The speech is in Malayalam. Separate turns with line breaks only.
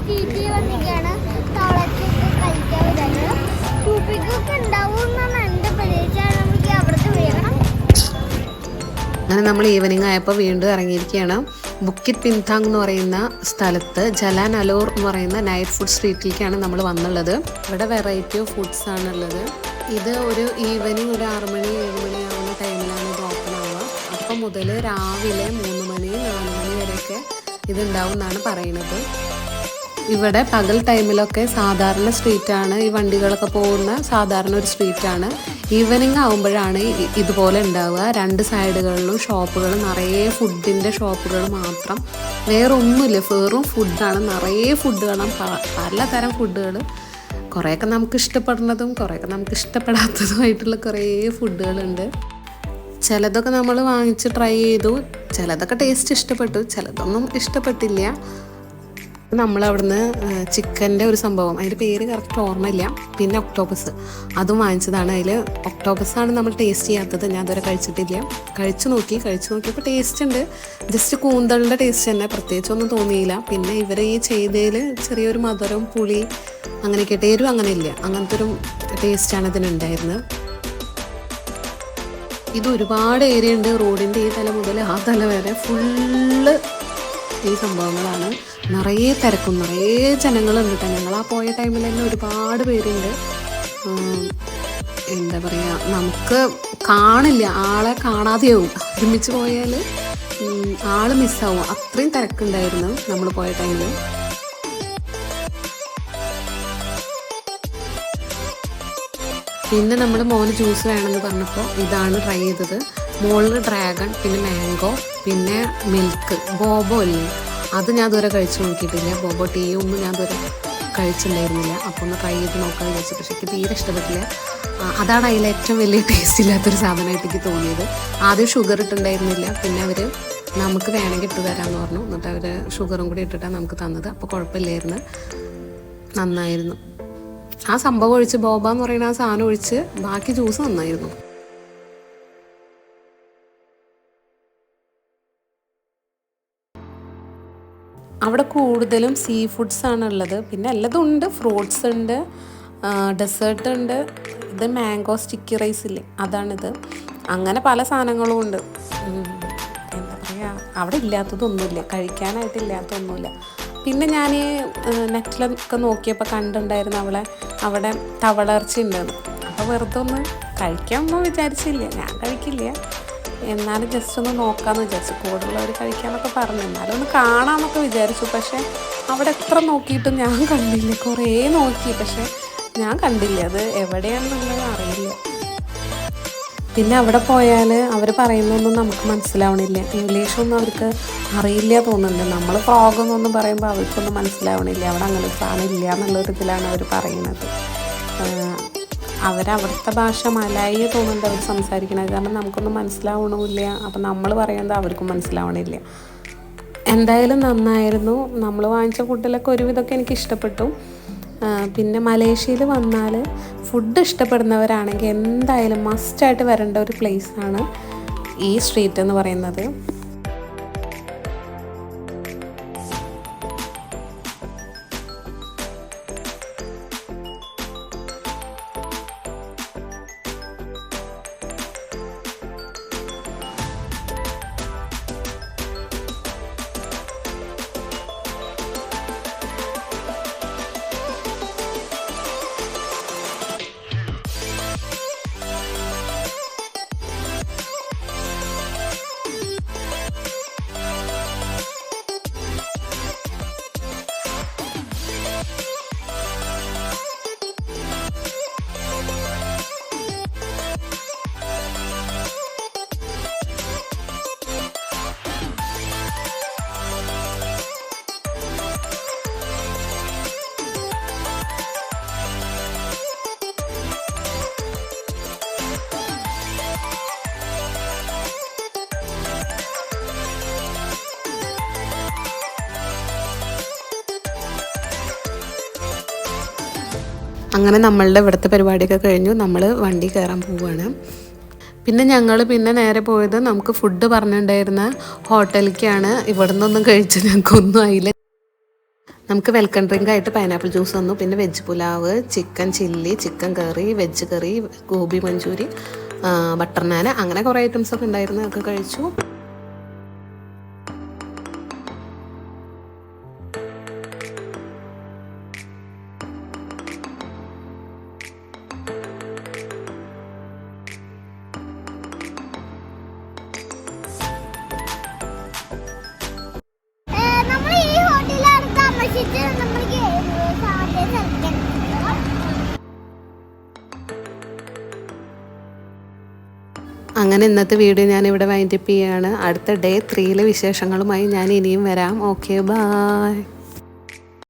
സ്ട്രീറ്റിൽ വന്നിരിക്കുകയാണ്. തവളക്കൊക്കെ കളിക്കാൻ വിടാറ് കുപ്പിക്കൊക്കെ ഉണ്ടാവും എന്നാണ് എൻ്റെ പ്രതീക്ഷ. നമുക്ക് അവിടുത്തെ വീഴണം.
അങ്ങനെ നമ്മൾ ഈവനിങ് ആയപ്പോൾ വീണ്ടും ഇറങ്ങിയിരിക്കുകയാണ്. ബുക്കിറ്റ് പിൻതാങ് എന്ന് പറയുന്ന സ്ഥലത്ത് ജലാൻ അലോർ എന്ന് പറയുന്ന നൈറ്റ് ഫുഡ് സ്ട്രീറ്റിലേക്കാണ് നമ്മൾ വന്നുള്ളത്. ഇവിടെ വെറൈറ്റി ഓഫ് ഫുഡ്സ് ആണുള്ളത്. ഇത് ഒരു ഈവനിങ് ഒരു 6 മണി 7 മണി ആവുന്ന ടൈമിലാണ് ഇത് ഓപ്പൺ ആവുക. അപ്പം മുതൽ രാവിലെ 3 മണി 4 മണി വരെയൊക്കെ ഇതുണ്ടാവും എന്നാണ് പറയുന്നത്. ഇവിടെ പകൽ ടൈമിലൊക്കെ സാധാരണ സ്ട്രീറ്റാണ്, ഈ വണ്ടികളൊക്കെ പോകുന്ന സാധാരണ ഒരു സ്ട്രീറ്റാണ്. ഈവനിങ് ആകുമ്പോഴാണ് ഇതുപോലെ ഉണ്ടാവുക. 2 സൈഡുകളിലും ഷോപ്പുകൾ, നിറയെ ഫുഡിൻ്റെ ഷോപ്പുകൾ മാത്രം, വേറെ ഒന്നുമില്ല, വെറും ഫുഡാണ്. നിറയെ ഫുഡുകളും പലതരം ഫുഡുകൾ, കുറേയൊക്കെ നമുക്ക് ഇഷ്ടപ്പെടുന്നതും കുറേയൊക്കെ നമുക്ക് ഇഷ്ടപ്പെടാത്തതുമായിട്ടുള്ള കുറേ ഫുഡുകളുണ്ട്. ചിലതൊക്കെ നമ്മൾ വാങ്ങിച്ച് ട്രൈ ചെയ്തു, ചിലതൊക്കെ ടേസ്റ്റ് ഇഷ്ടപ്പെട്ടു, ചിലതൊന്നും ഇഷ്ടപ്പെട്ടില്ല. നമ്മളവിടുന്ന് ചിക്കൻ്റെ ഒരു സംഭവം, അതിൻ്റെ പേര് കറക്റ്റ് ഓർമ്മയില്ല, പിന്നെ ഒക്ടോപ്പസ് അതും വാങ്ങിച്ചതാണ്. അതിൽ ഒക്ടോപ്പസാണ് നമ്മൾ ടേസ്റ്റ് ചെയ്യാത്തത്, ഞാൻ അതുവരെ കഴിച്ചിട്ടില്ല. കഴിച്ചു നോക്കിയപ്പോൾ ടേസ്റ്റ് ഉണ്ട്, ജസ്റ്റ് കൂന്തളിൻ്റെ ടേസ്റ്റ് തന്നെ, പ്രത്യേകിച്ചൊന്നും തോന്നിയില്ല. പിന്നെ ഇവർ ഈ ചെയ്തതിൽ ചെറിയൊരു മധുരം പുളി അങ്ങനെയൊക്കെ, എരിവ് അങ്ങനെ ഇല്ല, അങ്ങനത്തെ ഒരു ടേസ്റ്റാണ് ഇതിനുണ്ടായിരുന്നത്. ഇത് ഒരുപാട് ഏരിയ ഉണ്ട്, റോഡിൻ്റെ ഈ തല മുതൽ ആ തല വരെ ഫുള്ള് ഈ സംഭവങ്ങളാണ്. നിറയെ തിരക്കും, നിറയെ ജനങ്ങളുണ്ട് കേട്ടോ. ഞങ്ങൾ ആ പോയ ടൈമിൽ തന്നെ ഒരുപാട് പേരുണ്ട്. എന്താ പറയുക, നമുക്ക് കാണില്ല, ആളെ കാണാതെയാവും. ഒരുമിച്ച് പോയാൽ ആൾ മിസ്സാവും, അത്രയും തിരക്കുണ്ടായിരുന്നു നമ്മൾ പോയ ടൈമിൽ. പിന്നെ നമ്മൾ മോന് ജ്യൂസ് വേണമെന്ന് പറഞ്ഞപ്പോൾ ഇതാണ് ട്രൈ ചെയ്തത്. മോളിൽ ഡ്രാഗൺ, പിന്നെ മാംഗോ, പിന്നെ മിൽക്ക് ബോബോ ഇല്ലേ, അത് ഞാൻ ഇതുവരെ കഴിച്ചു നോക്കിയിട്ടില്ല. ബോബോ ടീ ഒന്നും ഞാൻ ഇതുവരെ കഴിച്ചിട്ടുണ്ടായിരുന്നില്ല. അപ്പോൾ ഒന്ന് ട്രൈ ചെയ്ത് നോക്കാമെന്ന് വിചാരിച്ചു. പക്ഷേ എനിക്ക് തീരെ ഇഷ്ടപ്പെട്ടില്ല. അതാണ് അതിൽ ഏറ്റവും വലിയ ടേസ്റ്റ് ഇല്ലാത്തൊരു സാധനമായിട്ട് എനിക്ക് തോന്നിയത്. ആദ്യം ഷുഗർ ഇട്ടുണ്ടായിരുന്നില്ല, പിന്നെ അവർ നമുക്ക് വേണമെങ്കിൽ ഇട്ട് തരാമെന്ന് പറഞ്ഞു. എന്നിട്ട് അവർ ഷുഗറും കൂടി ഇട്ടിട്ടാണ് നമുക്ക് തന്നത്. അപ്പോൾ കുഴപ്പമില്ലായിരുന്നു, നന്നായിരുന്നു. ആ സംഭവം ഒഴിച്ച്, ബോബ എന്ന് പറയുന്ന ആ സാധനം ഒഴിച്ച് ബാക്കി ജ്യൂസ് നന്നായിരുന്നു. അവിടെ കൂടുതലും സീ ഫുഡ്സ് ആണുള്ളത്. പിന്നെ എല്ലാതും ഉണ്ട്, ഫ്രൂട്ട്സ് ഉണ്ട്, ഡെസേർട്ട് ഉണ്ട്. ഇത് മാംഗോ സ്റ്റിക്കി റൈസ് ഇല്ലേ, അതാണിത്. അങ്ങനെ പല സാധനങ്ങളും ഉണ്ട്. എന്താ പറയുക, അവിടെ ഇല്ലാത്തതൊന്നുമില്ല, കഴിക്കാനായിട്ടില്ലാത്തൊന്നുമില്ല. പിന്നെ ഞാൻ നെറ്റിലൊക്കെ നോക്കിയപ്പോൾ കണ്ടിട്ടുണ്ടായിരുന്നു അവിടെ തവളർച്ചി ഉണ്ടെന്ന്. അപ്പോൾ വെറുതെ ഒന്ന് കഴിക്കാമെന്നൊന്നും വിചാരിച്ചില്ല, ഞാൻ കഴിക്കില്ല, എന്നാലും ജസ്റ്റ് ഒന്ന് നോക്കാമെന്ന് വിചാരിച്ചു. കൂടുതലുള്ളവർ കഴിക്കാമെന്നൊക്കെ പറഞ്ഞു, എന്നാലും ഒന്ന് കാണാമെന്നൊക്കെ വിചാരിച്ചു. പക്ഷേ അവിടെ എത്ര നോക്കിയിട്ടും ഞാൻ കണ്ടില്ല. കുറേ നോക്കി, പക്ഷേ ഞാൻ കണ്ടില്ല, അത് എവിടെയാണെന്നുള്ളത് അറിയില്ല. പിന്നെ അവിടെ പോയാൽ അവർ പറയുന്നതൊന്നും നമുക്ക് മനസ്സിലാവണില്ല, ഇംഗ്ലീഷൊന്നും അവർക്ക് അറിയില്ല തോന്നുന്നുണ്ട്. നമ്മൾ ഫ്രോഗെന്നൊന്നും പറയുമ്പോൾ അവർക്കൊന്നും മനസ്സിലാവണില്ല. അവിടെ അങ്ങനെ സാധനം ഇല്ല എന്നുള്ളൊരിതിലാണ് അവർ പറയുന്നത്. അവരവിടുത്തെ ഭാഷ മലായി തോന്നുന്നുണ്ട് അവർ സംസാരിക്കണത്, കാരണം നമുക്കൊന്നും മനസ്സിലാവണമില്ല. അപ്പം നമ്മൾ പറയുന്നത് അവർക്കും മനസ്സിലാവണില്ല. എന്തായാലും നന്നായിരുന്നു. നമ്മൾ വാങ്ങിച്ച ഫുഡിലൊക്കെ ഒരുവിധമൊക്കെ എനിക്ക് ഇഷ്ടപ്പെട്ടു. പിന്നെ മലേഷ്യയിൽ വന്നാൽ ഫുഡ് ഇഷ്ടപ്പെടുന്നവരാണെങ്കിൽ എന്തായാലും മസ്റ്റായിട്ട് വരേണ്ട ഒരു പ്ലേസാണ് ഈ സ്ട്രീറ്റ് എന്ന് പറയുന്നത്. അങ്ങനെ നമ്മളുടെ ഇവിടുത്തെ പരിപാടിയൊക്കെ കഴിഞ്ഞു, നമ്മൾ വണ്ടി കയറാൻ പോവുകയാണ്. പിന്നെ ഞങ്ങൾ നേരെ പോയത് നമുക്ക് ഫുഡ് പറഞ്ഞിട്ടുണ്ടായിരുന്ന ഹോട്ടലിലേക്കാണ്. ഇവിടെ നിന്നൊന്നും കഴിച്ച് ഞങ്ങൾക്കൊന്നും ആയില്ല. നമുക്ക് വെൽക്കം ഡ്രിങ്ക് ആയിട്ട് പൈനാപ്പിൾ ജ്യൂസ് വന്നു, പിന്നെ veg pulao, chicken chilli, chicken curry, veg curry, gobi manchurian, butter naan, അങ്ങനെ കുറേ ഐറ്റംസ് ഒക്കെ ഉണ്ടായിരുന്നു. അതൊക്കെ കഴിച്ചു.
നമ്മൾ ഈ ഹോട്ടലിലാണ് താമസിച്ച് നമ്മൾക്ക്
അങ്ങനെ ഇന്നത്തെ വീഡിയോ ഞാൻ ഇവിടെ വൈൻഡപ്പ് ചെയ്യാണ്. അടുത്ത ഡേ 3 വിശേഷങ്ങളുമായി ഞാൻ ഇനിയും വരാം. Okay, by.